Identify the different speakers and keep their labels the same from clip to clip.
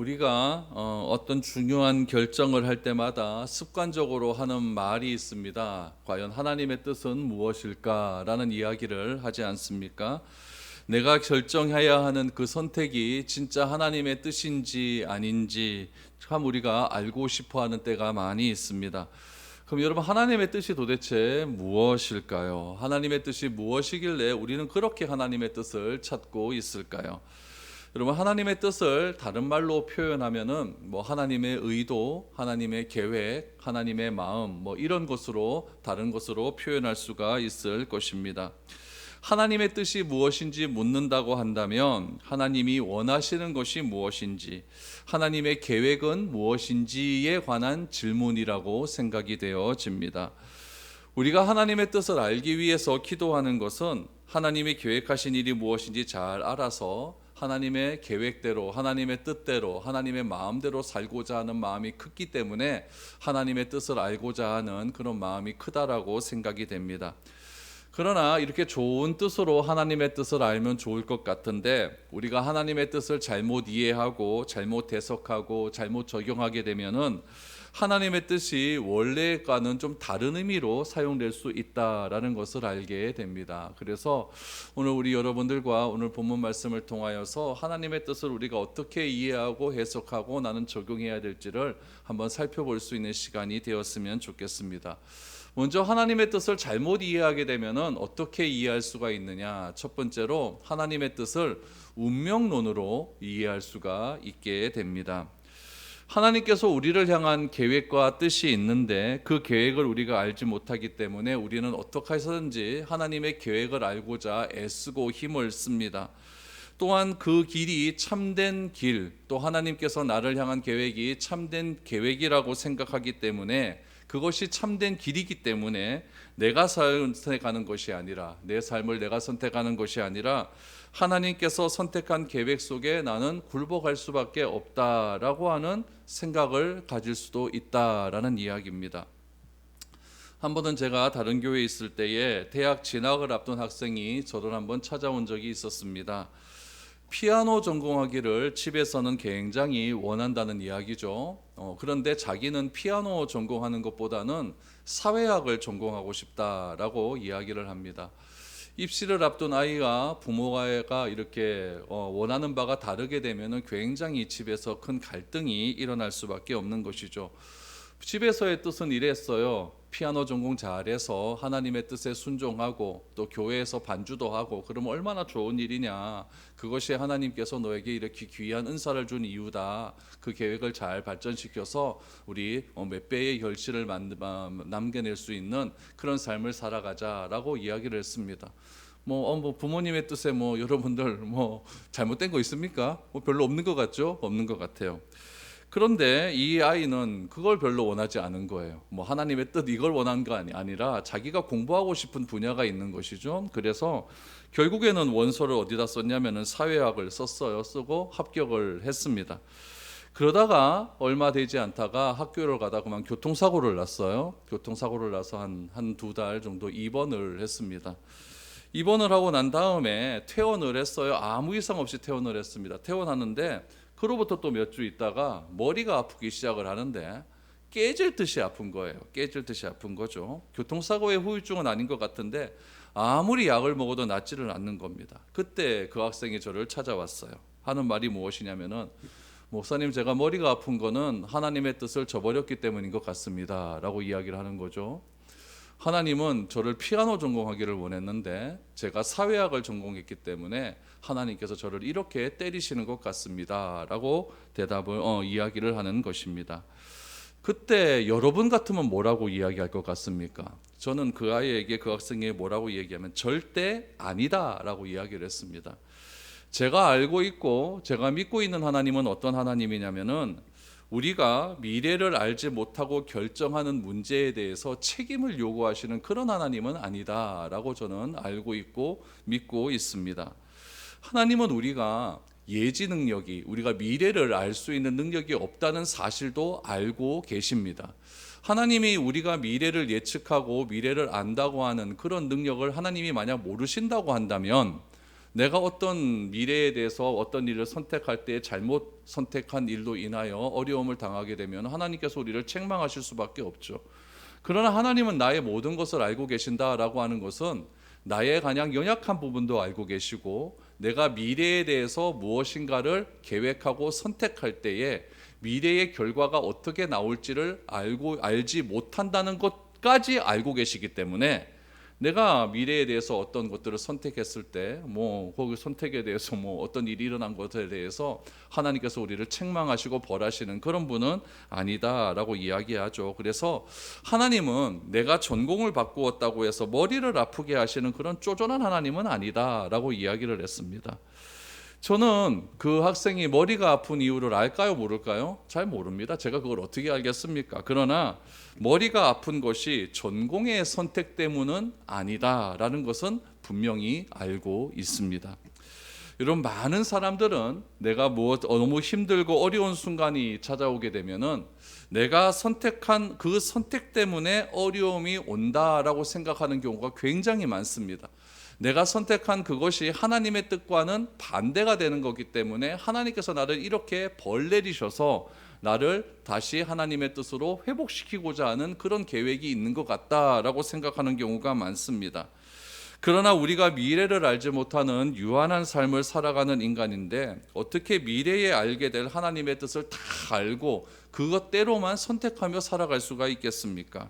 Speaker 1: 우리가 어떤 중요한 결정을 할 때마다 습관적으로 하는 말이 있습니다. 과연 하나님의 뜻은 무엇일까라는 이야기를 하지 않습니까? 내가 결정해야 하는 그 선택이 진짜 하나님의 뜻인지 아닌지 참 우리가 알고 싶어 하는 때가 많이 있습니다. 그럼 여러분, 하나님의 뜻이 도대체 무엇일까요? 하나님의 뜻이 무엇이길래 우리는 그렇게 하나님의 뜻을 찾고 있을까요? 여러분, 하나님의 뜻을 다른 말로 표현하면은 하나님의 의도, 하나님의 계획, 하나님의 마음 이런 것으로 다른 것으로 표현할 수가 있을 것입니다. 하나님의 뜻이 무엇인지 묻는다고 한다면 하나님이 원하시는 것이 무엇인지, 하나님의 계획은 무엇인지에 관한 질문이라고 생각이 되어집니다. 우리가 하나님의 뜻을 알기 위해서 기도하는 것은 하나님이 계획하신 일이 무엇인지 잘 알아서 하나님의 계획대로, 하나님의 뜻대로, 하나님의 마음대로 살고자 하는 마음이 크기 때문에 하나님의 뜻을 알고자 하는 그런 마음이 크다라고 생각이 됩니다. 그러나 이렇게 좋은 뜻으로 하나님의 뜻을 알면 좋을 것 같은데, 우리가 하나님의 뜻을 잘못 이해하고 잘못 해석하고 잘못 적용하게 되면은 하나님의 뜻이 원래과는 좀 다른 의미로 사용될 수 있다라는 것을 알게 됩니다. 그래서 오늘 우리 여러분들과 오늘 본문 말씀을 통하여서 하나님의 뜻을 우리가 어떻게 이해하고 해석하고 나는 적용해야 될지를 한번 살펴볼 수 있는 시간이 되었으면 좋겠습니다. 먼저 하나님의 뜻을 잘못 이해하게 되면은 어떻게 이해할 수가 있느냐? 첫 번째로 하나님의 뜻을 운명론으로 이해할 수가 있게 됩니다. 하나님께서 우리를 향한 계획과 뜻이 있는데 그 계획을 우리가 알지 못하기 때문에 우리는 어떻게 해서든지 하나님의 계획을 알고자 애쓰고 힘을 씁니다. 또한 그 길이 참된 길, 또 하나님께서 나를 향한 계획이 참된 계획이라고 생각하기 때문에, 그것이 참된 길이기 때문에 내가 선택하는 것이 아니라, 내 삶을 내가 선택하는 것이 아니라 하나님께서 선택한 계획 속에 나는 굴복할 수밖에 없다라고 하는 생각을 가질 수도 있다라는 이야기입니다. 한 번은 제가 다른 교회에 있을 때에 대학 진학을 앞둔 학생이 저를 한번 찾아온 적이 있었습니다. 피아노 전공하기를 집에서는 굉장히 원한다는 이야기죠. 그런데 자기는 피아노 전공하는 것보다는 사회학을 전공하고 싶다라고 이야기를 합니다. 입시를 앞둔 아이가 부모가 이렇게 원하는 바가 다르게 되면 굉장히 집에서 큰 갈등이 일어날 수밖에 없는 것이죠. 집에서의 뜻은 이랬어요. 피아노 전공 잘해서 하나님의 뜻에 순종하고 또 교회에서 반주도 하고 그러면 얼마나 좋은 일이냐. 그것이 하나님께서 너에게 이렇게 귀한 은사를 준 이유다. 그 계획을 잘 발전시켜서 우리 몇 배의 결실을 남겨낼 수 있는 그런 삶을 살아가자라고 이야기를 했습니다. 부모님의 뜻에 여러분들 잘못된 거 있습니까? 별로 없는 것 같죠? 없는 것 같아요. 그런데 이 아이는 그걸 별로 원하지 않은 거예요. 하나님의 뜻 이걸 원한 거 아니라 자기가 공부하고 싶은 분야가 있는 것이죠. 그래서 결국에는 원서를 어디다 썼냐면은 사회학을 썼어요. 쓰고 합격을 했습니다. 그러다가 얼마 되지 않다가 학교를 가다 그만 교통사고를 났어요. 교통사고를 나서 한 두 달 정도 입원을 했습니다. 입원을 하고 난 다음에 퇴원을 했어요. 아무 이상 없이 퇴원을 했습니다. 퇴원하는데 그로부터 또 몇 주 있다가 머리가 아프기 시작을 하는데 깨질 듯이 아픈 거예요. 깨질 듯이 아픈 거죠. 교통사고의 후유증은 아닌 것 같은데 아무리 약을 먹어도 낫지를 않는 겁니다. 그때 그 학생이 저를 찾아왔어요. 하는 말이 무엇이냐면은, 목사님, 제가 머리가 아픈 거는 하나님의 뜻을 저버렸기 때문인 것 같습니다 라고 이야기를 하는 거죠. 하나님은 저를 피아노 전공하기를 원했는데 제가 사회학을 전공했기 때문에 하나님께서 저를 이렇게 때리시는 것 같습니다 라고 이야기를 하는 것입니다. 그때 여러분 같으면 뭐라고 이야기할 것 같습니까? 저는 그 아이에게, 그 학생에게 뭐라고 얘기하면 절대 아니다 라고 이야기를 했습니다. 제가 알고 있고 제가 믿고 있는 하나님은 어떤 하나님이냐면은, 우리가 미래를 알지 못하고 결정하는 문제에 대해서 책임을 요구하시는 그런 하나님은 아니다라고 저는 알고 있고 믿고 있습니다. 하나님은 우리가 예지 능력이, 우리가 미래를 알 수 있는 능력이 없다는 사실도 알고 계십니다. 하나님이 우리가 미래를 예측하고 미래를 안다고 하는 그런 능력을 하나님이 만약 모르신다고 한다면 내가 어떤 미래에 대해서 어떤 일을 선택할 때 잘못 선택한 일로 인하여 어려움을 당하게 되면 하나님께서 우리를 책망하실 수밖에 없죠. 그러나 하나님은 나의 모든 것을 알고 계신다라고 하는 것은 나의 가장 연약한 부분도 알고 계시고 내가 미래에 대해서 무엇인가를 계획하고 선택할 때에 미래의 결과가 어떻게 나올지를 알지 못한다는 것까지 알고 계시기 때문에 내가 미래에 대해서 어떤 것들을 선택했을 때 거기 선택에 대해서 어떤 일이 일어난 것에 대해서 하나님께서 우리를 책망하시고 벌하시는 그런 분은 아니다라고 이야기하죠. 그래서 하나님은 내가 전공을 바꾸었다고 해서 머리를 아프게 하시는 그런 쪼잔한 하나님은 아니다라고 이야기를 했습니다. 저는 그 학생이 머리가 아픈 이유를 알까요, 모를까요? 잘 모릅니다. 제가 그걸 어떻게 알겠습니까? 그러나 머리가 아픈 것이 전공의 선택 때문은 아니다라는 것은 분명히 알고 있습니다. 여러분, 많은 사람들은 내가 너무 힘들고 어려운 순간이 찾아오게 되면은 내가 선택한 그 선택 때문에 어려움이 온다라고 생각하는 경우가 굉장히 많습니다. 내가 선택한 그것이 하나님의 뜻과는 반대가 되는 거기 때문에 하나님께서 나를 이렇게 벌 내리셔서 나를 다시 하나님의 뜻으로 회복시키고자 하는 그런 계획이 있는 것 같다라고 생각하는 경우가 많습니다. 그러나 우리가 미래를 알지 못하는 유한한 삶을 살아가는 인간인데 어떻게 미래에 알게 될 하나님의 뜻을 다 알고 그것대로만 선택하며 살아갈 수가 있겠습니까?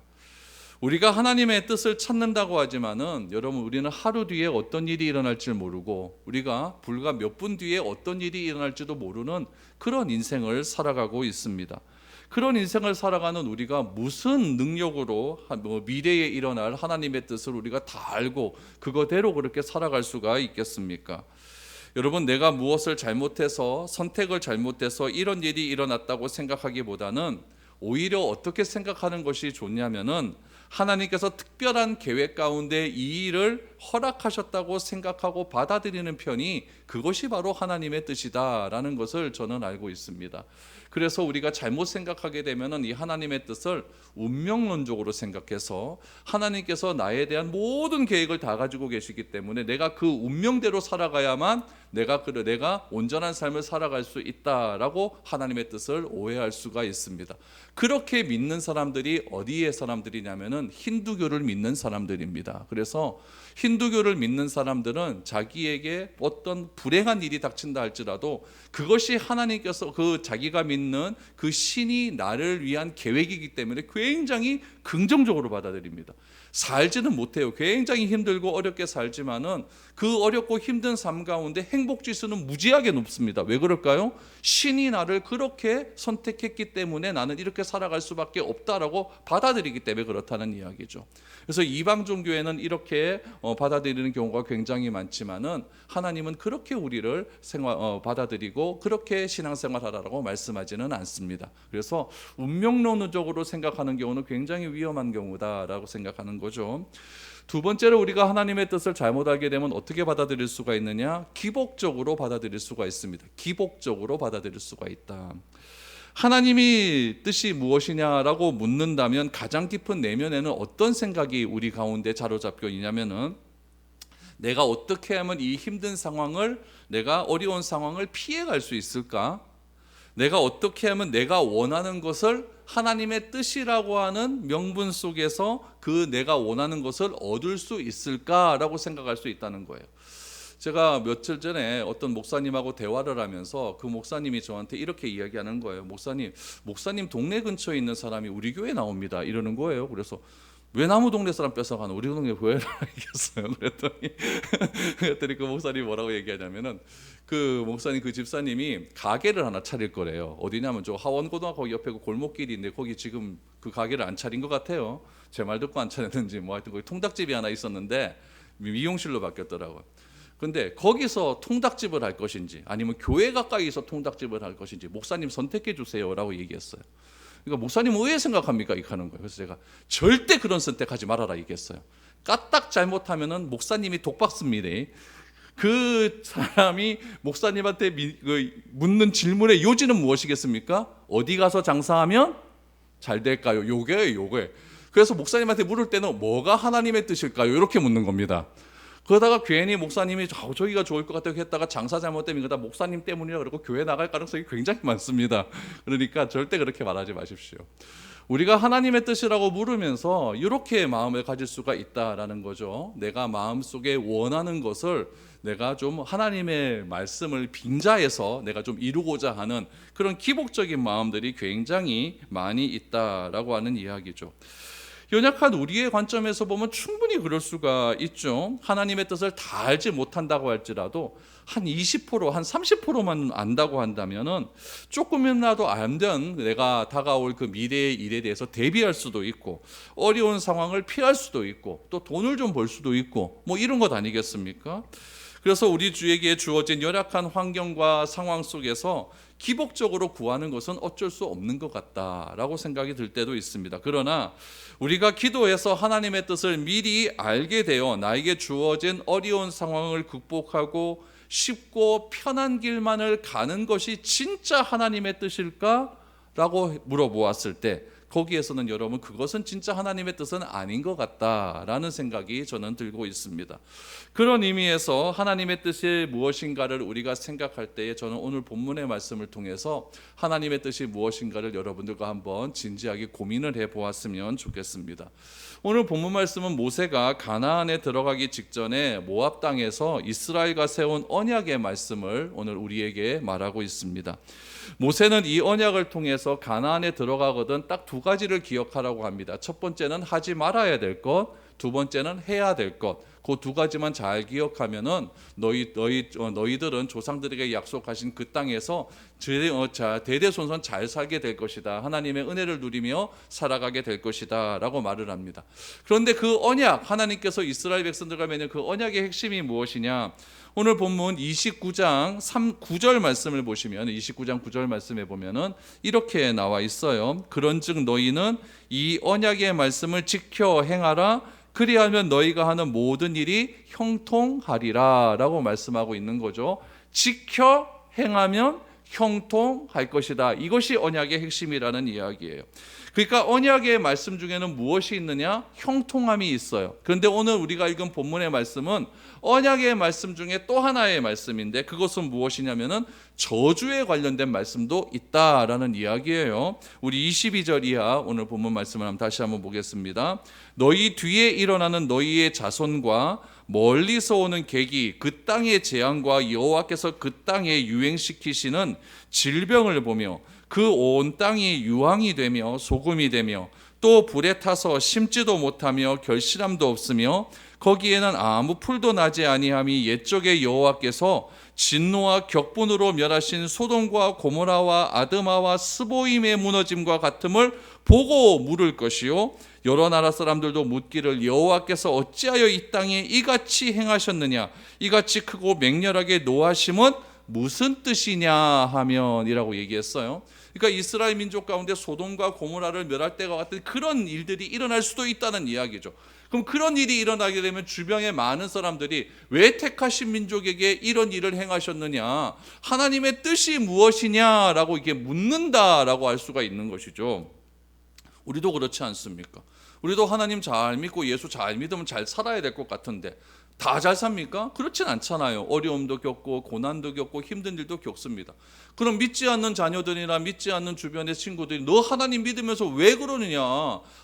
Speaker 1: 우리가 하나님의 뜻을 찾는다고 하지만은 여러분, 우리는 하루 뒤에 어떤 일이 일어날지 모르고 우리가 불과 몇 분 뒤에 어떤 일이 일어날지도 모르는 그런 인생을 살아가고 있습니다. 그런 인생을 살아가는 우리가 무슨 능력으로 미래에 일어날 하나님의 뜻을 우리가 다 알고 그거대로 그렇게 살아갈 수가 있겠습니까? 여러분, 내가 무엇을 잘못해서 선택을 잘못해서 이런 일이 일어났다고 생각하기보다는 오히려 어떻게 생각하는 것이 좋냐면은 하나님께서 특별한 계획 가운데 이 일을 허락하셨다고 생각하고 받아들이는 편이 그것이 바로 하나님의 뜻이다라는 것을 저는 알고 있습니다. 그래서 우리가 잘못 생각하게 되면은 이 하나님의 뜻을 운명론적으로 생각해서 하나님께서 나에 대한 모든 계획을 다 가지고 계시기 때문에 내가 그 운명대로 살아가야만 내가 온전한 삶을 살아갈 수 있다라고 하나님의 뜻을 오해할 수가 있습니다. 그렇게 믿는 사람들이 어디의 사람들이냐면은 힌두교를 믿는 사람들입니다. 그래서 힌두교를 믿는 사람들은 자기에게 어떤 불행한 일이 닥친다 할지라도 그것이 하나님께서 자기가 믿는 그 신이 나를 위한 계획이기 때문에 굉장히 긍정적으로 받아들입니다. 살지는 못해요. 굉장히 힘들고 어렵게 살지만은 그 어렵고 힘든 삶 가운데 행복지수는 무지하게 높습니다. 왜 그럴까요? 신이 나를 그렇게 선택했기 때문에 나는 이렇게 살아갈 수밖에 없다라고 받아들이기 때문에 그렇다는 이야기죠. 그래서 이방 종교에는 이렇게 받아들이는 경우가 굉장히 많지만은 하나님은 그렇게 우리를 받아들이고 그렇게 신앙생활하라고 말씀하지는 않습니다. 그래서 운명론적으로 생각하는 경우는 굉장히 위험한 경우다라고 생각하는 거죠. 두 번째로 우리가 하나님의 뜻을 잘못 알게 되면 어떻게 받아들일 수가 있느냐? 기복적으로 받아들일 수가 있습니다. 기복적으로 받아들일 수가 있다. 하나님이 뜻이 무엇이냐라고 묻는다면 가장 깊은 내면에는 어떤 생각이 우리 가운데 자로잡혀 있냐면은 내가 어떻게 하면 이 힘든 상황을, 내가 어려운 상황을 피해갈 수 있을까? 내가 어떻게 하면 내가 원하는 것을 하나님의 뜻이라고 하는 명분 속에서 그 내가 원하는 것을 얻을 수 있을까라고 생각할 수 있다는 거예요. 제가 며칠 전에 어떤 목사님하고 대화를 하면서 그 목사님이 저한테 이렇게 이야기하는 거예요. 목사님 동네 근처에 있는 사람이 우리 교회에 나옵니다. 이러는 거예요. 그래서 왜 남의 동네 사람 뺏어가는 우리 동네 교회를 알겠어요. 그랬더니 그 목사님이 뭐라고 얘기하냐면은 그 목사님 그 집사님이 가게를 하나 차릴 거래요. 어디냐면 저 하원고등학교 옆에 그 골목길인데 거기 지금 그 가게를 안 차린 것 같아요. 제 말 듣고 안 차렸는지 하여튼 거기 통닭집이 하나 있었는데 미용실로 바뀌었더라고요. 근데 거기서 통닭집을 할 것인지 아니면 교회 가까이서 통닭집을 할 것인지 목사님 선택해 주세요라고 얘기했어요. 그러니까 목사님은 왜 생각합니까? 이렇게 하는 거예요. 그래서 제가 절대 그런 선택하지 말아라 얘기했어요. 까딱 잘못하면은 목사님이 독박습니다. 그 사람이 목사님한테 묻는 질문의 요지는 무엇이겠습니까? 어디 가서 장사하면 잘 될까요? 요게. 그래서 목사님한테 물을 때는 뭐가 하나님의 뜻일까요? 이렇게 묻는 겁니다. 그러다가 괜히 목사님이 저기가 좋을 것 같다고 했다가 장사 잘못되면 이거 다 목사님 때문이라 그러고 교회 나갈 가능성이 굉장히 많습니다. 그러니까 절대 그렇게 말하지 마십시오. 우리가 하나님의 뜻이라고 물으면서 이렇게 마음을 가질 수가 있다라는 거죠. 내가 마음속에 원하는 것을 내가 좀 하나님의 말씀을 빙자해서 내가 좀 이루고자 하는 그런 기복적인 마음들이 굉장히 많이 있다라고 하는 이야기죠. 연약한 우리의 관점에서 보면 충분히 그럴 수가 있죠. 하나님의 뜻을 다 알지 못한다고 할지라도 한 20%, 한 30%만 안다고 한다면은 조금이라도 알면 내가 다가올 그 미래의 일에 대해서 대비할 수도 있고 어려운 상황을 피할 수도 있고 또 돈을 좀 벌 수도 있고 뭐 이런 것 아니겠습니까? 그래서 우리 주에게 주어진 열악한 환경과 상황 속에서 기복적으로 구하는 것은 어쩔 수 없는 것 같다라고 생각이 들 때도 있습니다. 그러나 우리가 기도해서 하나님의 뜻을 미리 알게 되어 나에게 주어진 어려운 상황을 극복하고 쉽고 편한 길만을 가는 것이 진짜 하나님의 뜻일까? 라고 물어보았을 때 거기에서는 여러분 그것은 진짜 하나님의 뜻은 아닌 것 같다라는 생각이 저는 들고 있습니다. 그런 의미에서 하나님의 뜻이 무엇인가를 우리가 생각할 때에 저는 오늘 본문의 말씀을 통해서 하나님의 뜻이 무엇인가를 여러분들과 한번 진지하게 고민을 해보았으면 좋겠습니다. 오늘 본문 말씀은 모세가 가나안에 들어가기 직전에 모압 땅에서 이스라엘과 세운 언약의 말씀을 오늘 우리에게 말하고 있습니다. 모세는 이 언약을 통해서 가나안에 들어가거든 딱 두 가지를 기억하라고 합니다. 첫 번째는 하지 말아야 될 것, 두 번째는 해야 될 것. 그 두 가지만 잘 기억하면은 너희들은 조상들에게 약속하신 그 땅에서 대대손손 잘 살게 될 것이다. 하나님의 은혜를 누리며 살아가게 될 것이다 라고 말을 합니다. 그런데 그 언약, 하나님께서 이스라엘 백성들과 맺은 그 언약의 핵심이 무엇이냐? 오늘 본문 29장 9절 말씀을 보시면 29장 9절 말씀에 보면은 이렇게 나와 있어요. 그런즉 너희는 이 언약의 말씀을 지켜 행하라. 그리하면 너희가 하는 모든 일이 형통하리라 라고 말씀하고 있는 거죠. 지켜 행하면 형통할 것이다. 이것이 언약의 핵심이라는 이야기예요. 그러니까 언약의 말씀 중에는 무엇이 있느냐? 형통함이 있어요. 그런데 오늘 우리가 읽은 본문의 말씀은 언약의 말씀 중에 또 하나의 말씀인데 그것은 무엇이냐면은 저주에 관련된 말씀도 있다라는 이야기예요. 우리 22절 이하 오늘 본문 말씀을 다시 한번 보겠습니다. 너희 뒤에 일어나는 너희의 자손과 멀리서 오는 객이 그 땅의 재앙과 여호와께서 그 땅에 유행시키시는 질병을 보며 그 온 땅이 유황이 되며 소금이 되며 또 불에 타서 심지도 못하며 결실함도 없으며 거기에는 아무 풀도 나지 아니함이 옛적에 여호와께서 진노와 격분으로 멸하신 소돔과 고모라와 아드마와 스보임의 무너짐과 같음을 보고 물을 것이요 여러 나라 사람들도 묻기를 여호와께서 어찌하여 이 땅에 이같이 행하셨느냐 이같이 크고 맹렬하게 노하심은 무슨 뜻이냐 하면 이라고 얘기했어요. 그러니까 이스라엘 민족 가운데 소돔과 고모라를 멸할 때와 같은 그런 일들이 일어날 수도 있다는 이야기죠. 그럼 그런 일이 일어나게 되면 주변의 많은 사람들이 왜 택하신 민족에게 이런 일을 행하셨느냐, 하나님의 뜻이 무엇이냐라고 이게 묻는다라고 할 수가 있는 것이죠. 우리도 그렇지 않습니까? 우리도 하나님 잘 믿고 예수 잘 믿으면 잘 살아야 될 것 같은데 다 잘 삽니까? 그렇진 않잖아요. 어려움도 겪고 고난도 겪고 힘든 일도 겪습니다. 그럼 믿지 않는 자녀들이나 믿지 않는 주변의 친구들이 너 하나님 믿으면서 왜 그러느냐,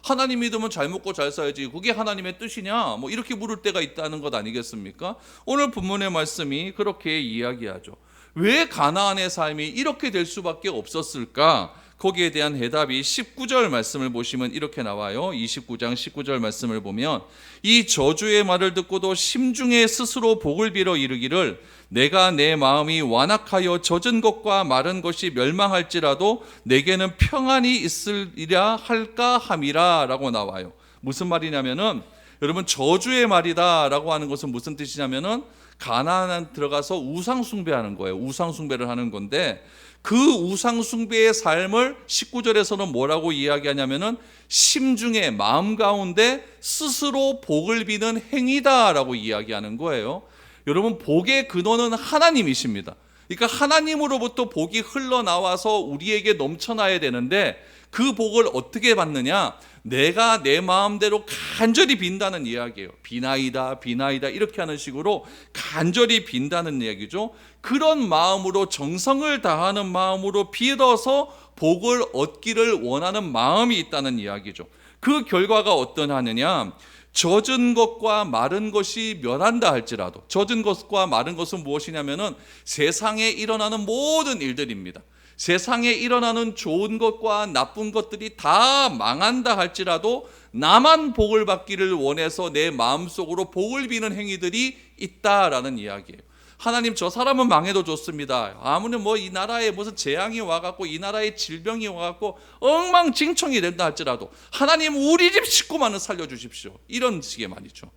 Speaker 1: 하나님 믿으면 잘 먹고 잘 살아야지, 그게 하나님의 뜻이냐, 뭐 이렇게 물을 때가 있다는 것 아니겠습니까? 오늘 본문의 말씀이 그렇게 이야기하죠. 왜 가나안의 삶이 이렇게 될 수밖에 없었을까? 거기에 대한 해답이 19절 말씀을 보시면 이렇게 나와요. 29장 19절 말씀을 보면 이 저주의 말을 듣고도 심중에 스스로 복을 빌어 이르기를 내가 내 마음이 완악하여 젖은 것과 마른 것이 멸망할지라도 내게는 평안이 있으리라 할까 함이라 라고 나와요. 무슨 말이냐면은 여러분 저주의 말이다 라고 하는 것은 무슨 뜻이냐면은 가나안 들어가서 우상 숭배하는 거예요. 우상 숭배를 하는 건데 그 우상 숭배의 삶을 19절에서는 뭐라고 이야기하냐면은 심중에 마음 가운데 스스로 복을 비는 행위다라고 이야기하는 거예요. 여러분 복의 근원은 하나님이십니다. 그러니까 하나님으로부터 복이 흘러나와서 우리에게 넘쳐나야 되는데 그 복을 어떻게 받느냐? 내가 내 마음대로 간절히 빈다는 이야기예요. 비나이다 비나이다 이렇게 하는 식으로 간절히 빈다는 이야기죠. 그런 마음으로, 정성을 다하는 마음으로 빌어서 복을 얻기를 원하는 마음이 있다는 이야기죠. 그 결과가 어떠하느냐? 젖은 것과 마른 것이 멸한다 할지라도, 젖은 것과 마른 것은 무엇이냐면은 세상에 일어나는 모든 일들입니다. 세상에 일어나는 좋은 것과 나쁜 것들이 다 망한다 할지라도 나만 복을 받기를 원해서 내 마음속으로 복을 비는 행위들이 있다라는 이야기예요. 하나님, 저 사람은 망해도 좋습니다. 아무리 뭐 이 나라에 무슨 재앙이 와갖고 이 나라에 질병이 와갖고 엉망진창이 된다 할지라도 하나님, 우리 집 식구만은 살려주십시오. 이런 식의 말이죠.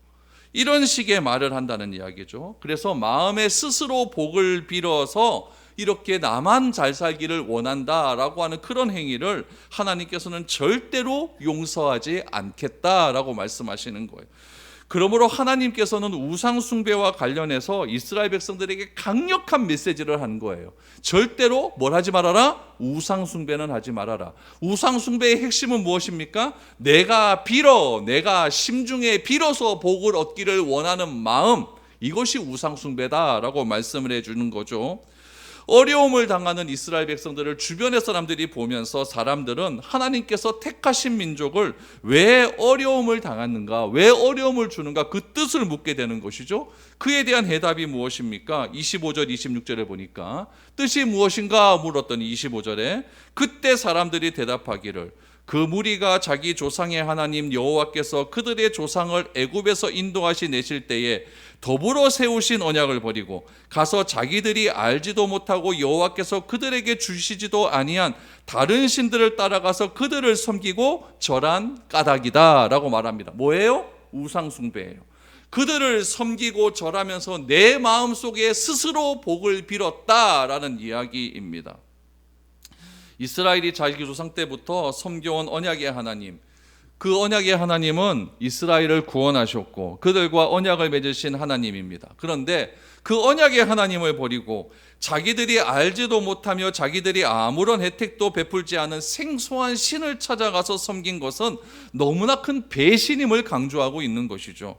Speaker 1: 이런 식의 말을 한다는 이야기죠. 그래서 마음에 스스로 복을 빌어서 이렇게 나만 잘 살기를 원한다라고 하는 그런 행위를 하나님께서는 절대로 용서하지 않겠다라고 말씀하시는 거예요. 그러므로 하나님께서는 우상 숭배와 관련해서 이스라엘 백성들에게 강력한 메시지를 한 거예요. 절대로 뭘 하지 말아라? 우상 숭배는 하지 말아라. 우상 숭배의 핵심은 무엇입니까? 내가 심중에 빌어서 복을 얻기를 원하는 마음, 이것이 우상 숭배다라고 말씀을 해주는 거죠. 어려움을 당하는 이스라엘 백성들을 주변의 사람들이 보면서 사람들은 하나님께서 택하신 민족을 왜 어려움을 당하는가, 왜 어려움을 주는가, 그 뜻을 묻게 되는 것이죠. 그에 대한 해답이 무엇입니까? 25절 26절에 보니까 뜻이 무엇인가 물었더니 25절에 그때 사람들이 대답하기를 그 무리가 자기 조상의 하나님 여호와께서 그들의 조상을 애굽에서 인도하시 내실 때에 더불어 세우신 언약을 버리고 가서 자기들이 알지도 못하고 여호와께서 그들에게 주시지도 아니한 다른 신들을 따라가서 그들을 섬기고 절한 까닭이다 라고 말합니다. 뭐예요? 우상 숭배예요. 그들을 섬기고 절하면서 내 마음속에 스스로 복을 빌었다라는 이야기입니다. 이스라엘이 자기 조상 때부터 섬겨온 언약의 하나님, 그 언약의 하나님은 이스라엘을 구원하셨고 그들과 언약을 맺으신 하나님입니다. 그런데 그 언약의 하나님을 버리고 자기들이 알지도 못하며 자기들이 아무런 혜택도 베풀지 않은 생소한 신을 찾아가서 섬긴 것은 너무나 큰 배신임을 강조하고 있는 것이죠.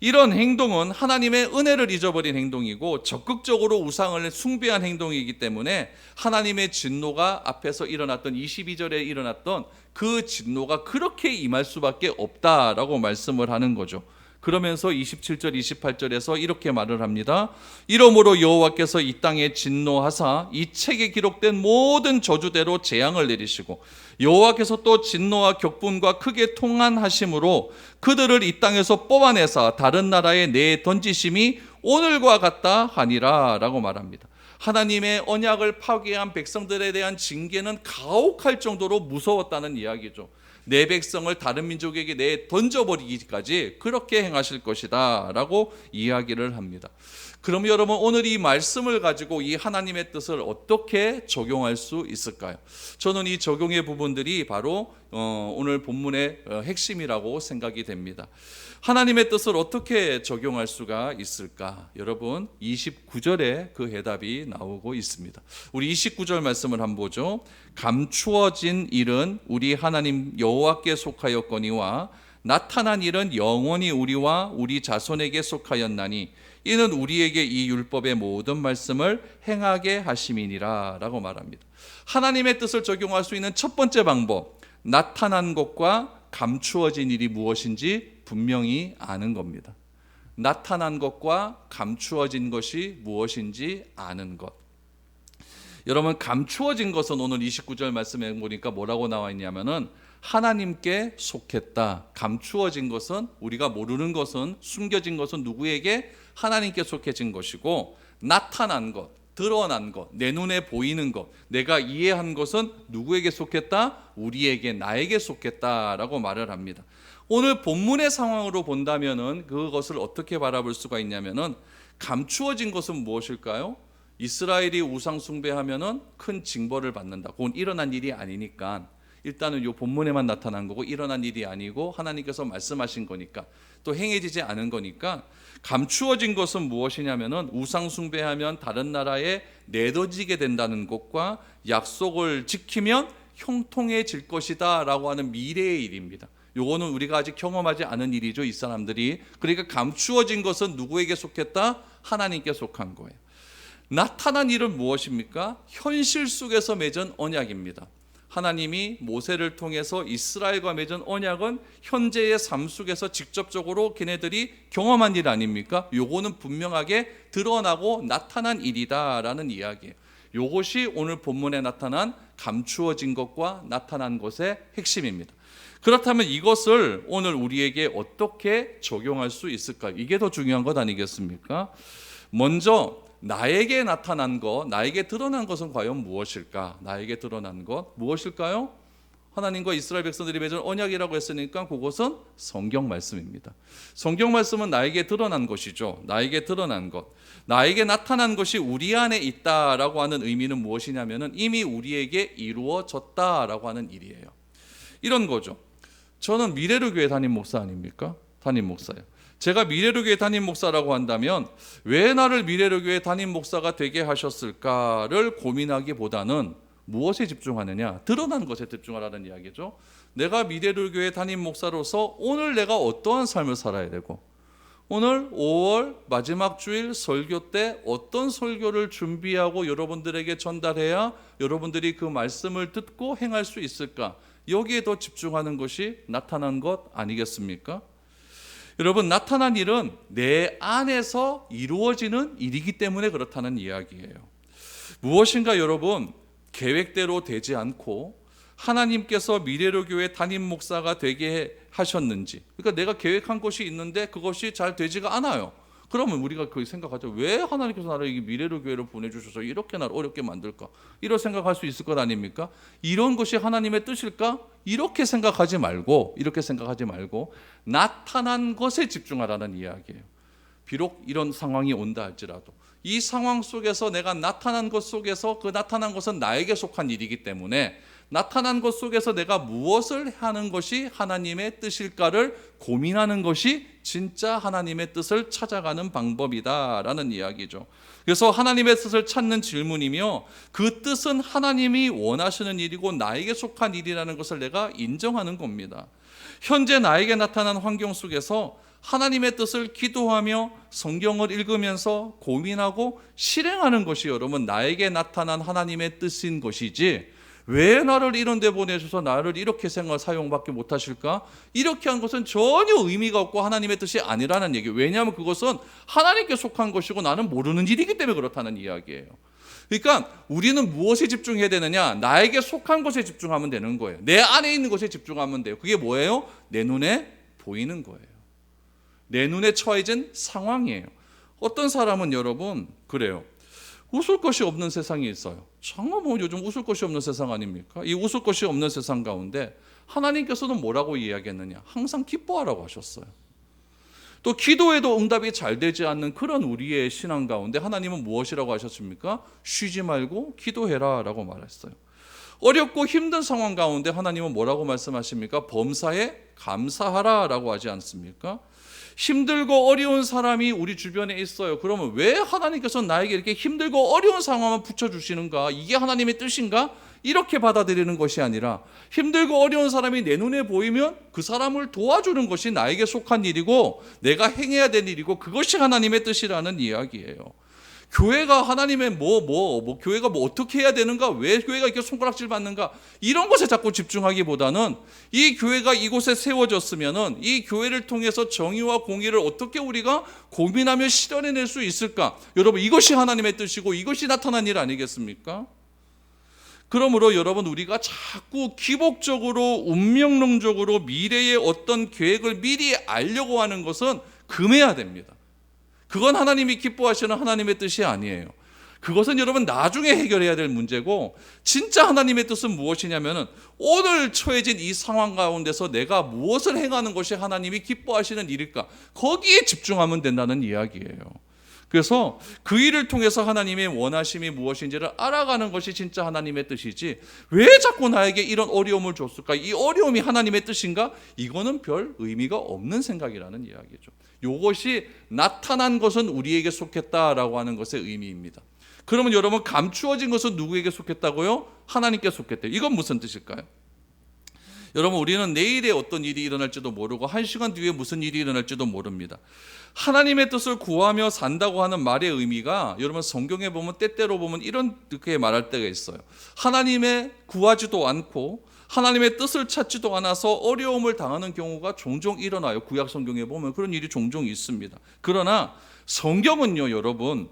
Speaker 1: 이런 행동은 하나님의 은혜를 잊어버린 행동이고 적극적으로 우상을 숭배한 행동이기 때문에 하나님의 진노가 앞에서 일어났던 22절에 일어났던 그 진노가 그렇게 임할 수밖에 없다라고 말씀을 하는 거죠. 그러면서 27절 28절에서 이렇게 말을 합니다. 이러므로 여호와께서 이 땅에 진노하사 이 책에 기록된 모든 저주대로 재앙을 내리시고 여호와께서 또 진노와 격분과 크게 통한하심으로 그들을 이 땅에서 뽑아내사 다른 나라에 내 던지심이 오늘과 같다 하니라 라고 말합니다. 하나님의 언약을 파괴한 백성들에 대한 징계는 가혹할 정도로 무서웠다는 이야기죠. 내 백성을 다른 민족에게 내 던져버리기까지 그렇게 행하실 것이다 라고 이야기를 합니다. 그럼 여러분, 오늘 이 말씀을 가지고 이 하나님의 뜻을 어떻게 적용할 수 있을까요? 저는 이 적용의 부분들이 바로 오늘 본문의 핵심이라고 생각이 됩니다. 하나님의 뜻을 어떻게 적용할 수가 있을까? 여러분, 29절에 그 해답이 나오고 있습니다. 우리 29절 말씀을 한번 보죠. 감추어진 일은 우리 하나님 여호와께 속하였거니와 나타난 일은 영원히 우리와 우리 자손에게 속하였나니 이는 우리에게 이 율법의 모든 말씀을 행하게 하심이니라 라고 말합니다. 하나님의 뜻을 적용할 수 있는 첫 번째 방법, 나타난 것과 감추어진 일이 무엇인지 분명히 아는 겁니다. 나타난 것과 감추어진 것이 무엇인지 아는 것. 여러분, 감추어진 것은 오늘 29절 말씀에 보니까 뭐라고 나와 있냐면은 하나님께 속했다. 감추어진 것은, 우리가 모르는 것은, 숨겨진 것은 누구에게? 하나님께 속해진 것이고, 나타난 것, 드러난 것, 내 눈에 보이는 것, 내가 이해한 것은 누구에게 속했다? 우리에게, 나에게 속했다라고 말을 합니다. 오늘 본문의 상황으로 본다면은 그것을 어떻게 바라볼 수가 있냐면은 감추어진 것은 무엇일까요? 이스라엘이 우상 숭배하면은 큰 징벌을 받는다. 그건 일어난 일이 아니니까. 일단은 이 본문에만 나타난 거고 일어난 일이 아니고 하나님께서 말씀하신 거니까 또 행해지지 않은 거니까 감추어진 것은 무엇이냐면은 우상 숭배하면 다른 나라에 내던지게 된다는 것과 약속을 지키면 형통해질 것이다 라고 하는 미래의 일입니다. 요거는 우리가 아직 경험하지 않은 일이죠, 이 사람들이. 그러니까 감추어진 것은 누구에게 속했다? 하나님께 속한 거예요. 나타난 일은 무엇입니까? 현실 속에서 맺은 언약입니다. 하나님이 모세를 통해서 이스라엘과 맺은 언약은 현재의 삶 속에서 직접적으로 걔네들이 경험한 일 아닙니까? 요거는 분명하게 드러나고 나타난 일이다라는 이야기예요. 요것이 오늘 본문에 나타난 감추어진 것과 나타난 것의 핵심입니다. 그렇다면 이것을 오늘 우리에게 어떻게 적용할 수 있을까요? 이게 더 중요한 것 아니겠습니까? 먼저 나에게 나타난 것, 나에게 드러난 것은 과연 무엇일까? 나에게 드러난 것 무엇일까요? 하나님과 이스라엘 백성들이 맺은 언약이라고 했으니까 그것은 성경 말씀입니다. 성경 말씀은 나에게 드러난 것이죠. 나에게 드러난 것. 나에게 나타난 것이 우리 안에 있다라고 하는 의미는 무엇이냐면은 이미 우리에게 이루어졌다라고 하는 일이에요. 이런 거죠. 저는 미래로 교회 담임 목사 아닙니까? 담임 목사예요. 제가 미래로 교회 담임 목사라고 한다면 왜 나를 미래로 교회 담임 목사가 되게 하셨을까를 고민하기보다는 무엇에 집중하느냐? 드러난 것에 집중하라는 이야기죠. 내가 미래로 교회 담임 목사로서 오늘 내가 어떠한 삶을 살아야 되고 오늘 5월 마지막 주일 설교 때 어떤 설교를 준비하고 여러분들에게 전달해야 여러분들이 그 말씀을 듣고 행할 수 있을까? 여기에 더 집중하는 것이 나타난 것 아니겠습니까? 여러분, 나타난 일은 내 안에서 이루어지는 일이기 때문에 그렇다는 이야기예요. 무엇인가 여러분, 계획대로 되지 않고 하나님께서 미래로 교회 담임 목사가 되게 하셨는지, 그러니까 내가 계획한 것이 있는데 그것이 잘 되지가 않아요. 그러면 우리가 그 생각하죠. 왜 하나님께서 나를 이 미래로 교회를 보내주셔서 이렇게 나를 어렵게 만들까? 이런 생각할 수 있을 것 아닙니까? 이런 것이 하나님의 뜻일까? 이렇게 생각하지 말고 나타난 것에 집중하라는 이야기예요. 비록 이런 상황이 온다 할지라도 이 상황 속에서 내가 나타난 것 속에서 그 나타난 것은 나에게 속한 일이기 때문에 나타난 것 속에서 내가 무엇을 하는 것이 하나님의 뜻일까를 고민하는 것이 진짜 하나님의 뜻을 찾아가는 방법이다라는 이야기죠. 그래서 하나님의 뜻을 찾는 질문이며 그 뜻은 하나님이 원하시는 일이고 나에게 속한 일이라는 것을 내가 인정하는 겁니다. 현재 나에게 나타난 환경 속에서 하나님의 뜻을 기도하며 성경을 읽으면서 고민하고 실행하는 것이 여러분 나에게 나타난 하나님의 뜻인 것이지, 왜 나를 이런 데 보내셔서 나를 이렇게 사용밖에 못하실까? 이렇게 한 것은 전혀 의미가 없고 하나님의 뜻이 아니라는 얘기예요. 왜냐하면 그것은 하나님께 속한 것이고 나는 모르는 일이기 때문에 그렇다는 이야기예요. 그러니까 우리는 무엇에 집중해야 되느냐? 나에게 속한 것에 집중하면 되는 거예요. 내 안에 있는 것에 집중하면 돼요. 그게 뭐예요? 내 눈에 보이는 거예요. 내 눈에 처해진 상황이에요. 어떤 사람은 여러분 그래요. 웃을 것이 없는 세상이 있어요. 정말 뭐 요즘 웃을 것이 없는 세상 아닙니까? 이 웃을 것이 없는 세상 가운데 하나님께서는 뭐라고 이야기했느냐? 항상 기뻐하라고 하셨어요. 또 기도에도 응답이 잘 되지 않는 그런 우리의 신앙 가운데 하나님은 무엇이라고 하셨습니까? 쉬지 말고 기도해라 라고 말했어요. 어렵고 힘든 상황 가운데 하나님은 뭐라고 말씀하십니까? 범사에 감사하라 라고 하지 않습니까? 힘들고 어려운 사람이 우리 주변에 있어요. 그러면 왜 하나님께서 나에게 이렇게 힘들고 어려운 상황만 붙여주시는가? 이게 하나님의 뜻인가? 이렇게 받아들이는 것이 아니라 힘들고 어려운 사람이 내 눈에 보이면 그 사람을 도와주는 것이 나에게 속한 일이고 내가 행해야 될 일이고 그것이 하나님의 뜻이라는 이야기예요. 교회가 하나님의 교회가 어떻게 해야 되는가? 왜 교회가 이렇게 손가락질 받는가? 이런 것에 자꾸 집중하기보다는 이 교회가 이곳에 세워졌으면은 이 교회를 통해서 정의와 공의를 어떻게 우리가 고민하며 실현해낼 수 있을까? 여러분, 이것이 하나님의 뜻이고 이것이 나타난 일 아니겠습니까? 그러므로 여러분, 우리가 자꾸 기복적으로 운명론적으로 미래의 어떤 계획을 미리 알려고 하는 것은 금해야 됩니다. 그건 하나님이 기뻐하시는 하나님의 뜻이 아니에요. 그것은 여러분 나중에 해결해야 될 문제고, 진짜 하나님의 뜻은 무엇이냐면은 오늘 처해진 이 상황 가운데서 내가 무엇을 행하는 것이 하나님이 기뻐하시는 일일까? 거기에 집중하면 된다는 이야기예요. 그래서 그 일을 통해서 하나님의 원하심이 무엇인지를 알아가는 것이 진짜 하나님의 뜻이지, 왜 자꾸 나에게 이런 어려움을 줬을까? 이 어려움이 하나님의 뜻인가? 이거는 별 의미가 없는 생각이라는 이야기죠. 이것이 나타난 것은 우리에게 속했다라고 하는 것의 의미입니다. 그러면 여러분, 감추어진 것은 누구에게 속했다고요? 하나님께 속했대요. 이건 무슨 뜻일까요? 여러분, 우리는 내일에 어떤 일이 일어날지도 모르고 1시간 뒤에 무슨 일이 일어날지도 모릅니다. 하나님의 뜻을 구하며 산다고 하는 말의 의미가, 여러분 성경에 보면 때때로 보면 이렇게 말할 때가 있어요. 하나님의 구하지도 않고 하나님의 뜻을 찾지도 않아서 어려움을 당하는 경우가 종종 일어나요. 구약 성경에 보면 그런 일이 종종 있습니다. 그러나 성경은요, 여러분,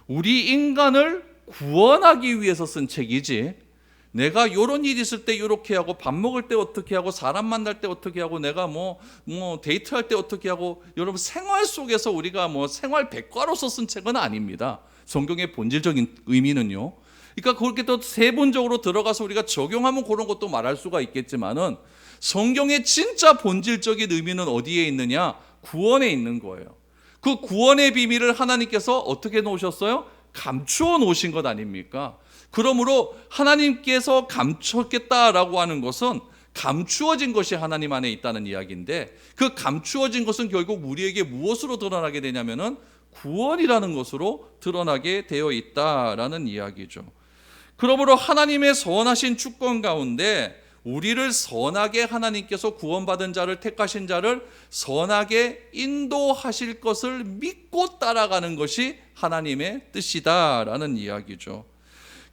Speaker 1: 우리 인간을 구원하기 위해서 쓴 책이지, 내가 이런 일이 있을 때 이렇게 하고, 밥 먹을 때 어떻게 하고, 사람 만날 때 어떻게 하고, 내가 뭐 데이트할 때 어떻게 하고, 여러분 생활 속에서 우리가 생활 백과로서 쓴 책은 아닙니다. 성경의 본질적인 의미는요. 그러니까 그렇게 또 세분적으로 들어가서 우리가 적용하면 그런 것도 말할 수가 있겠지만은, 성경의 진짜 본질적인 의미는 어디에 있느냐? 구원에 있는 거예요. 그 구원의 비밀을 하나님께서 어떻게 놓으셨어요? 감추어 놓으신 것 아닙니까? 그러므로 하나님께서 감췄겠다라고 하는 것은 감추어진 것이 하나님 안에 있다는 이야기인데, 그 감추어진 것은 결국 우리에게 무엇으로 드러나게 되냐면은 구원이라는 것으로 드러나게 되어 있다라는 이야기죠. 그러므로 하나님의 선하신 주권 가운데 우리를 선하게, 하나님께서 구원받은 자를, 택하신 자를 선하게 인도하실 것을 믿고 따라가는 것이 하나님의 뜻이다라는 이야기죠.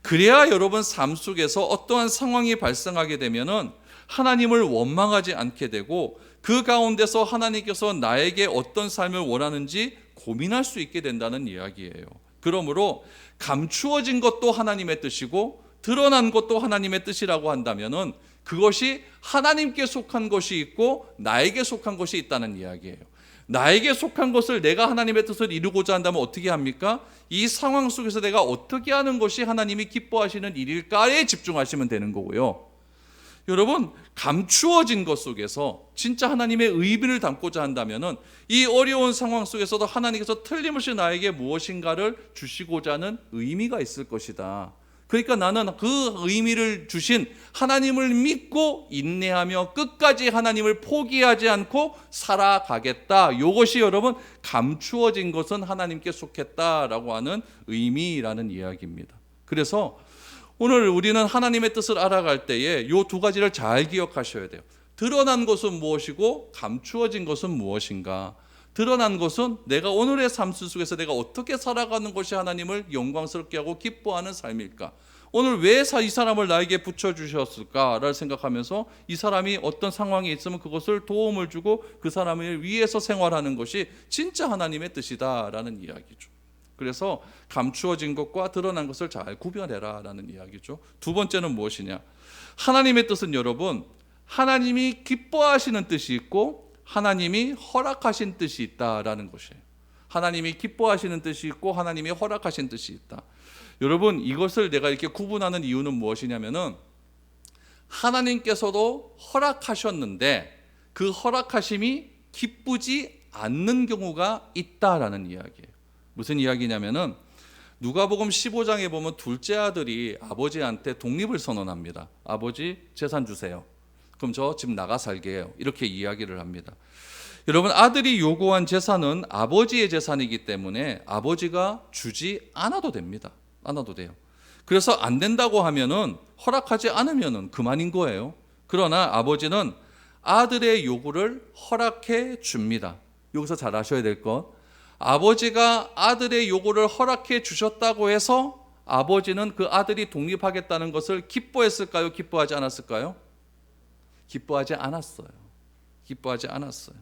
Speaker 1: 그래야 여러분 삶 속에서 어떠한 상황이 발생하게 되면은 하나님을 원망하지 않게 되고, 그 가운데서 하나님께서 나에게 어떤 삶을 원하는지 고민할 수 있게 된다는 이야기예요. 그러므로 감추어진 것도 하나님의 뜻이고 드러난 것도 하나님의 뜻이라고 한다면은 그것이 하나님께 속한 것이 있고 나에게 속한 것이 있다는 이야기예요. 나에게 속한 것을, 내가 하나님의 뜻을 이루고자 한다면 어떻게 합니까? 이 상황 속에서 내가 어떻게 하는 것이 하나님이 기뻐하시는 일일까에 집중하시면 되는 거고요. 여러분, 감추어진 것 속에서 진짜 하나님의 의미를 담고자 한다면은 이 어려운 상황 속에서도 하나님께서 틀림없이 나에게 무엇인가를 주시고자 하는 의미가 있을 것이다. 그러니까 나는 그 의미를 주신 하나님을 믿고 인내하며 끝까지 하나님을 포기하지 않고 살아가겠다. 이것이 여러분, 감추어진 것은 하나님께 속했다라고 하는 의미라는 이야기입니다. 그래서 오늘 우리는 하나님의 뜻을 알아갈 때에 이 두 가지를 잘 기억하셔야 돼요. 드러난 것은 무엇이고 감추어진 것은 무엇인가. 드러난 것은 내가 오늘의 삶 속에서 내가 어떻게 살아가는 것이 하나님을 영광스럽게 하고 기뻐하는 삶일까? 오늘 왜 이 사람을 나에게 붙여주셨을까를 생각하면서 이 사람이 어떤 상황에 있으면 그것을 도움을 주고 그 사람을 위해서 생활하는 것이 진짜 하나님의 뜻이다라는 이야기죠. 그래서 감추어진 것과 드러난 것을 잘 구별해라 라는 이야기죠. 두 번째는 무엇이냐? 하나님의 뜻은 여러분, 하나님이 기뻐하시는 뜻이 있고 하나님이 허락하신 뜻이 있다라는 것이에요. 하나님이 기뻐하시는 뜻이 있고 하나님이 허락하신 뜻이 있다. 여러분, 이것을 내가 이렇게 구분하는 이유는 무엇이냐면은, 하나님께서도 허락하셨는데 그 허락하심이 기쁘지 않는 경우가 있다라는 이야기예요. 무슨 이야기냐면은, 누가복음 15장에 보면 둘째 아들이 아버지한테 독립을 선언합니다. 아버지, 재산 주세요. 그럼 저 집 나가 살게 해요. 이렇게 이야기를 합니다. 여러분, 아들이 요구한 재산은 아버지의 재산이기 때문에 아버지가 주지 않아도 됩니다. 않아도 돼요. 그래서 안 된다고 하면은, 허락하지 않으면은 그만인 거예요. 그러나 아버지는 아들의 요구를 허락해 줍니다. 여기서 잘 아셔야 될 것, 아버지가 아들의 요구를 허락해 주셨다고 해서 아버지는 그 아들이 독립하겠다는 것을 기뻐했을까요? 기뻐하지 않았을까요? 기뻐하지 않았어요. 기뻐하지 않았어요.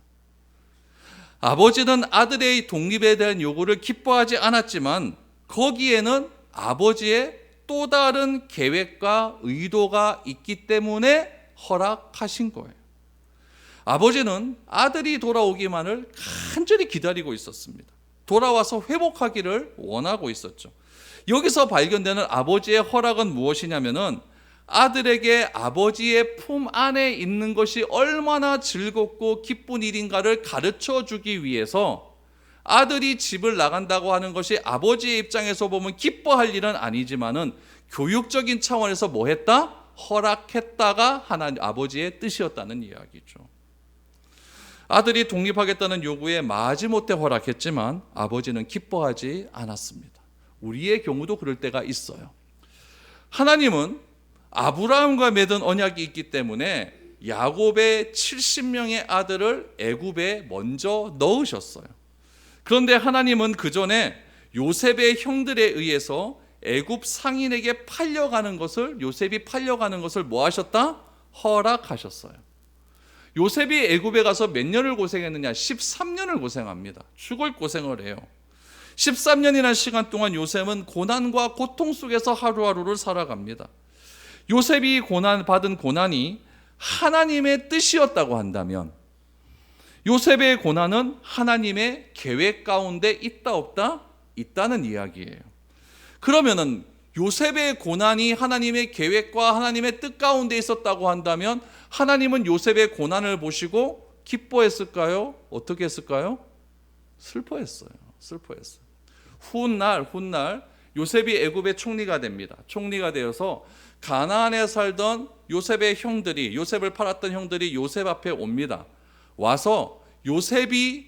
Speaker 1: 아버지는 아들의 독립에 대한 요구를 기뻐하지 않았지만 거기에는 아버지의 또 다른 계획과 의도가 있기 때문에 허락하신 거예요. 아버지는 아들이 돌아오기만을 간절히 기다리고 있었습니다. 돌아와서 회복하기를 원하고 있었죠. 여기서 발견되는 아버지의 허락은 무엇이냐면은, 아들에게 아버지의 품 안에 있는 것이 얼마나 즐겁고 기쁜 일인가를 가르쳐 주기 위해서 아들이 집을 나간다고 하는 것이 아버지의 입장에서 보면 기뻐할 일은 아니지만은 교육적인 차원에서 뭐 했다? 허락했다가 하나님 아버지의 뜻이었다는 이야기죠. 아들이 독립하겠다는 요구에 마지못해 허락했지만 아버지는 기뻐하지 않았습니다. 우리의 경우도 그럴 때가 있어요. 하나님은 아브라함과 맺은 언약이 있기 때문에 야곱의 70명의 아들을 애굽에 먼저 넣으셨어요. 그런데 하나님은 그 전에 요셉의 형들에 의해서 애굽 상인에게 요셉이 팔려가는 것을 뭐 하셨다? 허락하셨어요. 요셉이 애굽에 가서 몇 년을 고생했느냐? 13년을 고생합니다. 죽을 고생을 해요. 13년이라는 시간 동안 요셉은 고난과 고통 속에서 하루하루를 살아갑니다. 요셉이 받은 고난이 하나님의 뜻이었다고 한다면 요셉의 고난은 하나님의 계획 가운데 있다 없다? 있다는 이야기예요. 그러면은 요셉의 고난이 하나님의 계획과 하나님의 뜻 가운데 있었다고 한다면 하나님은 요셉의 고난을 보시고 기뻐했을까요? 어떻게 했을까요? 슬퍼했어요. 훗날 요셉이 애굽의 총리가 됩니다. 총리가 되어서 가나안에 살던 요셉의 팔았던 형들이 요셉 앞에 옵니다. 와서 요셉의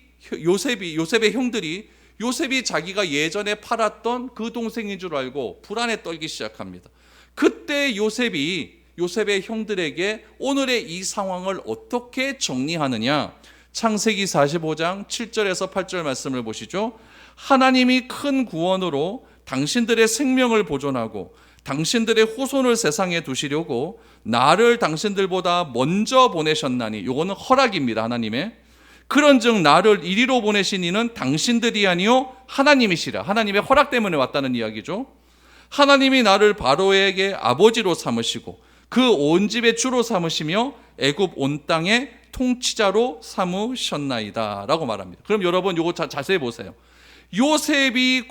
Speaker 1: 형들이 요셉이 자기가 예전에 팔았던 그 동생인 줄 알고 불안에 떨기 시작합니다. 그때 요셉의 형들에게 오늘의 이 상황을 어떻게 정리하느냐? 창세기 45장 7절에서 8절 말씀을 보시죠. 하나님이 큰 구원으로 당신들의 생명을 보존하고 당신들의 후손을 세상에 두시려고 나를 당신들보다 먼저 보내셨나니, 요거는 허락입니다. 하나님의. 그런즉 나를 이리로 보내신 이는 당신들이 아니요 하나님이시라. 하나님의 허락 때문에 왔다는 이야기죠. 하나님이 나를 바로에게 아버지로 삼으시고 그 온 집의 주로 삼으시며 애굽 온 땅의 통치자로 삼으셨나이다 라고 말합니다. 그럼 여러분 요거 자세히 보세요. 요셉이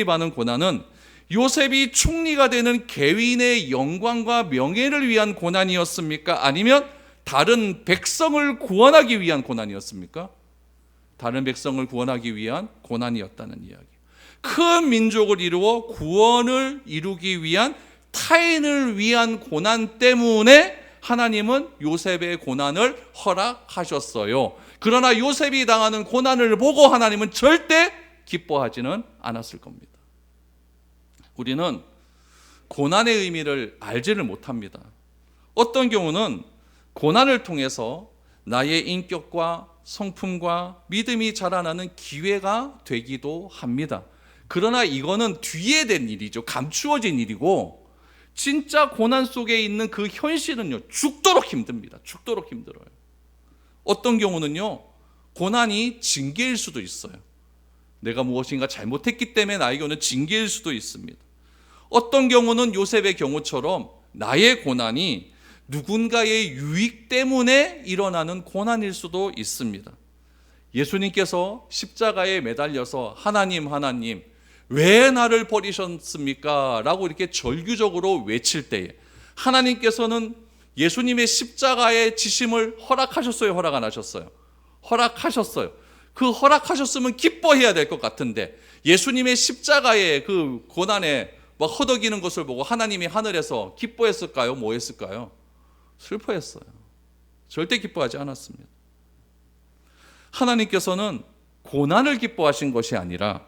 Speaker 1: 받는 고난은 요셉이 총리가 되는 개인의 영광과 명예를 위한 고난이었습니까? 아니면 다른 백성을 구원하기 위한 고난이었습니까? 다른 백성을 구원하기 위한 고난이었다는 이야기. 큰 민족을 이루어 구원을 이루기 위한 타인을 위한 고난 때문에 하나님은 요셉의 고난을 허락하셨어요. 그러나 요셉이 당하는 고난을 보고 하나님은 절대 기뻐하지는 않았을 겁니다. 우리는 고난의 의미를 알지를 못합니다. 어떤 경우는 고난을 통해서 나의 인격과 성품과 믿음이 자라나는 기회가 되기도 합니다. 그러나 이거는 뒤에 된 일이죠. 감추어진 일이고, 진짜 고난 속에 있는 그 현실은요, 죽도록 힘듭니다. 죽도록 힘들어요. 어떤 경우는요, 고난이 징계일 수도 있어요. 내가 무엇인가 잘못했기 때문에 나에게 오는 징계일 수도 있습니다. 어떤 경우는 요셉의 경우처럼 나의 고난이 누군가의 유익 때문에 일어나는 고난일 수도 있습니다. 예수님께서 십자가에 매달려서 하나님 왜 나를 버리셨습니까? 라고 이렇게 절규적으로 외칠 때에 하나님께서는 예수님의 십자가의 지심을 허락하셨어요? 허락 안 하셨어요? 허락하셨어요. 그 허락하셨으면 기뻐해야 될 것 같은데 예수님의 십자가의 그 고난에 막 허덕이는 것을 보고 하나님이 하늘에서 기뻐했을까요? 뭐 했을까요? 슬퍼했어요. 절대 기뻐하지 않았습니다. 하나님께서는 고난을 기뻐하신 것이 아니라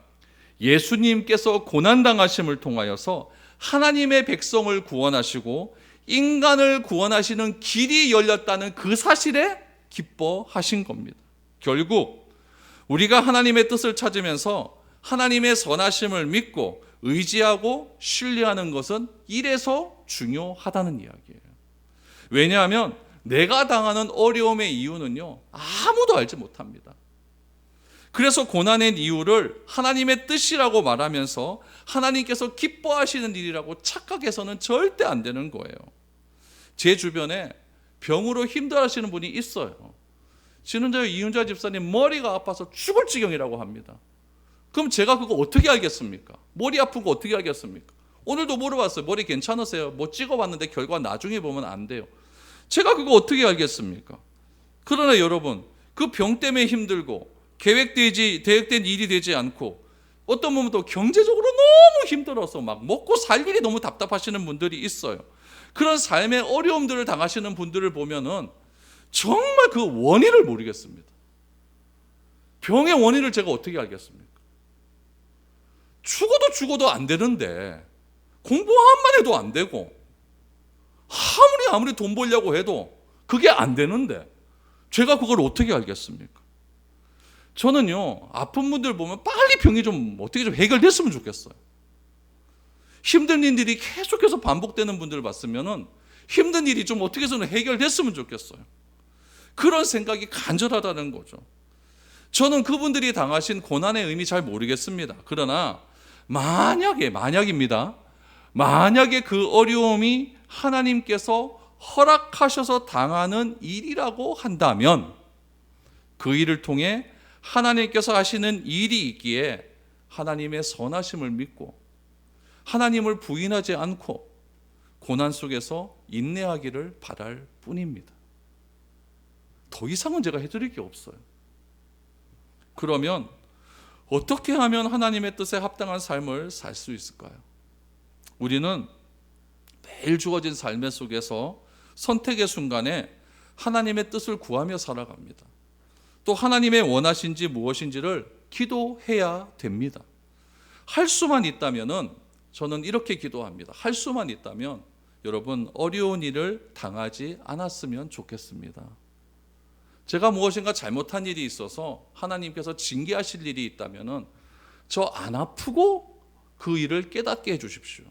Speaker 1: 예수님께서 고난당하심을 통하여서 하나님의 백성을 구원하시고 인간을 구원하시는 길이 열렸다는 그 사실에 기뻐하신 겁니다. 결국 우리가 하나님의 뜻을 찾으면서 하나님의 선하심을 믿고 의지하고 신뢰하는 것은 이래서 중요하다는 이야기예요. 왜냐하면 내가 당하는 어려움의 이유는요, 아무도 알지 못합니다. 그래서 고난의 이유를 하나님의 뜻이라고 말하면서 하나님께서 기뻐하시는 일이라고 착각해서는 절대 안 되는 거예요. 제 주변에 병으로 힘들어하시는 분이 있어요. 지난주에 이윤자 집사님 머리가 아파서 죽을 지경이라고 합니다. 그럼 제가 그거 어떻게 알겠습니까? 머리 아픈 거 어떻게 알겠습니까? 오늘도 물어봤어요. 머리 괜찮으세요? 뭐 찍어봤는데 결과 나중에 보면 안 돼요. 제가 그거 어떻게 알겠습니까? 그러나 여러분, 그 병 때문에 힘들고 계획된 일이 되지 않고 어떤 분은 또 경제적으로 너무 힘들어서 막 먹고 살 일이 너무 답답하시는 분들이 있어요. 그런 삶의 어려움들을 당하시는 분들을 보면은 정말 그 원인을 모르겠습니다. 병의 원인을 제가 어떻게 알겠습니까? 죽어도 안 되는데 공부한만 해도 안 되고 아무리 돈 벌려고 해도 그게 안 되는데 제가 그걸 어떻게 알겠습니까? 저는요, 아픈 분들 보면 빨리 병이 좀 어떻게 좀 해결됐으면 좋겠어요. 힘든 일들이 계속해서 반복되는 분들을 봤으면은 힘든 일이 좀 어떻게 해서는 해결됐으면 좋겠어요. 그런 생각이 간절하다는 거죠. 저는 그분들이 당하신 고난의 의미 잘 모르겠습니다. 그러나 만약입니다. 만약에 그 어려움이 하나님께서 허락하셔서 당하는 일이라고 한다면 그 일을 통해 하나님께서 하시는 일이 있기에 하나님의 선하심을 믿고 하나님을 부인하지 않고 고난 속에서 인내하기를 바랄 뿐입니다. 더 이상은 제가 해드릴 게 없어요. 그러면 어떻게 하면 하나님의 뜻에 합당한 삶을 살 수 있을까요? 우리는 매일 주어진 삶의 속에서 선택의 순간에 하나님의 뜻을 구하며 살아갑니다. 또 하나님의 원하신지 무엇인지를 기도해야 됩니다. 할 수만 있다면은 저는 이렇게 기도합니다. 할 수만 있다면 여러분 어려운 일을 당하지 않았으면 좋겠습니다. 제가 무엇인가 잘못한 일이 있어서 하나님께서 징계하실 일이 있다면은 저 안 아프고 그 일을 깨닫게 해주십시오.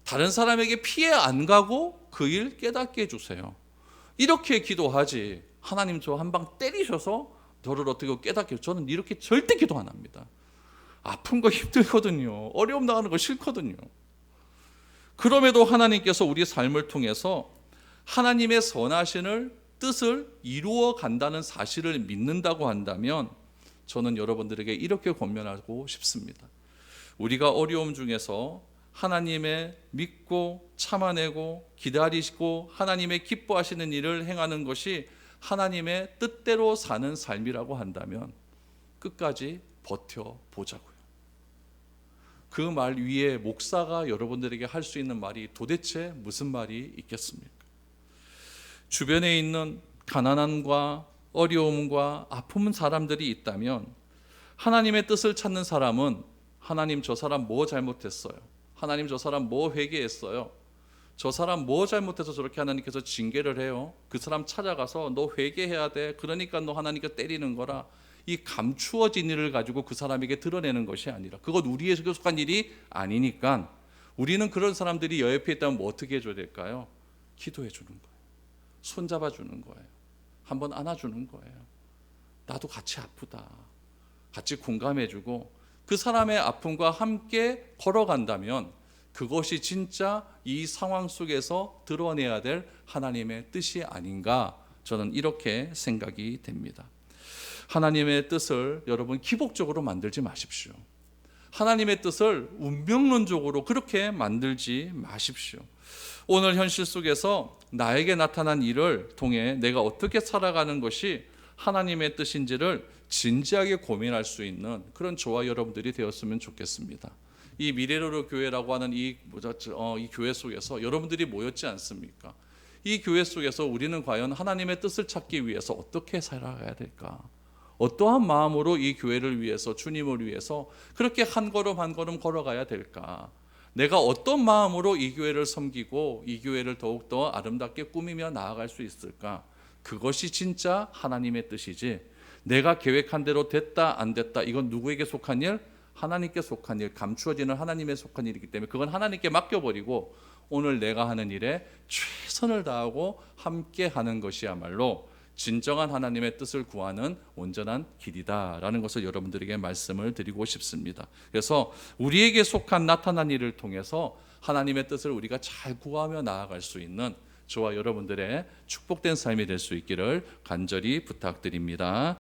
Speaker 1: 다른 사람에게 피해 안 가고 그 일 깨닫게 해주세요. 이렇게 기도하지 하나님 저 한 방 때리셔서 저를 어떻게 깨닫게 해주세요. 저는 이렇게 절대 기도 안 합니다. 아픈 거 힘들거든요. 어려움 당하는 거 싫거든요. 그럼에도 하나님께서 우리 삶을 통해서 하나님의 선하신 뜻을 이루어 간다는 사실을 믿는다고 한다면 저는 여러분들에게 이렇게 권면하고 싶습니다. 우리가 어려움 중에서 하나님의 믿고 참아내고 기다리시고 하나님의 기뻐하시는 일을 행하는 것이 하나님의 뜻대로 사는 삶이라고 한다면 끝까지 버텨보자고요. 그 말 위에 목사가 여러분들에게 할 수 있는 말이 도대체 무슨 말이 있겠습니까? 주변에 있는 가난함과 어려움과 아픈 사람들이 있다면 하나님의 뜻을 찾는 사람은 하나님 저 사람 뭐 잘못했어요? 하나님 저 사람 뭐 회개했어요? 저 사람 뭐 잘못해서 저렇게 하나님께서 징계를 해요? 그 사람 찾아가서 너 회개해야 돼. 그러니까 너 하나님께 때리는 거라. 이 감추어진 일을 가지고 그 사람에게 드러내는 것이 아니라 그것 우리에 속한 일이 아니니까 우리는 그런 사람들이 옆에 있다면 뭐 어떻게 해줘야 될까요? 기도해 주는 거예요. 손잡아 주는 거예요. 한번 안아주는 거예요. 나도 같이 아프다. 같이 공감해 주고 그 사람의 아픔과 함께 걸어간다면 그것이 진짜 이 상황 속에서 드러내야 될 하나님의 뜻이 아닌가 저는 이렇게 생각이 됩니다. 하나님의 뜻을 여러분 기복적으로 만들지 마십시오. 하나님의 뜻을 운명론적으로 그렇게 만들지 마십시오. 오늘 현실 속에서 나에게 나타난 일을 통해 내가 어떻게 살아가는 것이 하나님의 뜻인지를 진지하게 고민할 수 있는 그런 저와 여러분들이 되었으면 좋겠습니다. 이 미래로로 교회라고 하는 이 교회 속에서 여러분들이 모였지 않습니까? 이 교회 속에서 우리는 과연 하나님의 뜻을 찾기 위해서 어떻게 살아가야 될까? 어떠한 마음으로 이 교회를 위해서 주님을 위해서 그렇게 한 걸음 한 걸음 걸어가야 될까? 내가 어떤 마음으로 이 교회를 섬기고 이 교회를 더욱더 아름답게 꾸미며 나아갈 수 있을까? 그것이 진짜 하나님의 뜻이지 내가 계획한 대로 됐다 안 됐다 이건 누구에게 속한 일? 하나님께 속한 일, 감추어지는 하나님의 속한 일이기 때문에 그건 하나님께 맡겨버리고 오늘 내가 하는 일에 최선을 다하고 함께 하는 것이야말로 진정한 하나님의 뜻을 구하는 온전한 길이다라는 것을 여러분들에게 말씀을 드리고 싶습니다. 그래서 우리에게 속한 나타난 일을 통해서 하나님의 뜻을 우리가 잘 구하며 나아갈 수 있는 저와 여러분들의 축복된 삶이 될 수 있기를 간절히 부탁드립니다.